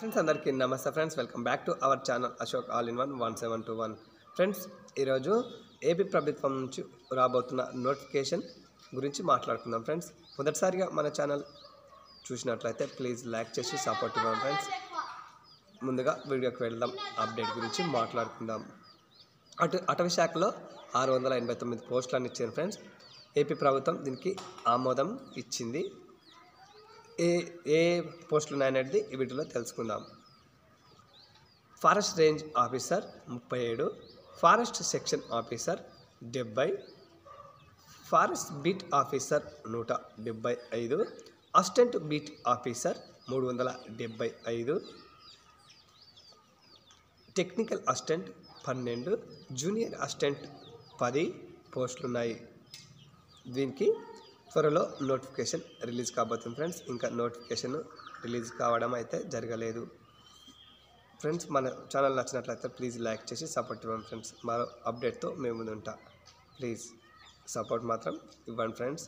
Friends అందరికీ నమస్తే friends, welcome back to our channel Ashok all in one 1721. Friends, ఈరోజు AP ప్రభుత్వం నుంచి రాబోతున్న నోటిఫికేషన్ గురించి మాట్లాడుకుందాం. ఫ్రెండ్స్, మొదటిసారిగా మన ఛానల్ చూసినట్లయితే ప్లీజ్ లైక్ చేసి సపోర్ట్ ఇవ్వండి. ఫ్రెండ్స్, ముందుగా వీడియోకి వెళ్దాం. అప్డేట్ గురించి మాట్లాడుకుందాం. అటవీ శాఖలో 689 పోస్టులను ఇచ్చారు. ఫ్రెండ్స్, ఏపీ ప్రభుత్వం దీనికి ఆమోదం ఇచ్చింది. ఏ పోస్టులు ఉన్నాయనేది ఈ వీడియోలో తెలుసుకుందాం. Forest range officer 37, forest section officer 70, forest beat officer 175, assistant beat officer 375, technical assistant 12, junior assistant 10 పోస్టులు ఉన్నాయి. దీనికి త్వరలో నోటిఫికేషన్ రిలీజ్ కాబోతుంది. ఫ్రెండ్స్, ఇంకా నోటిఫికేషన్ రిలీజ్ కావడం అయితే జరగలేదు. ఫ్రెండ్స్, మన ఛానల్ నచ్చినట్లయితే ప్లీజ్ లైక్ చేసి సపోర్ట్ ఇవ్వండి. ఫ్రెండ్స్, మరో అప్డేట్తో మేము ముందుంటా. ప్లీజ్ సపోర్ట్ మాత్రం ఇవ్వండి. ఫ్రెండ్స్,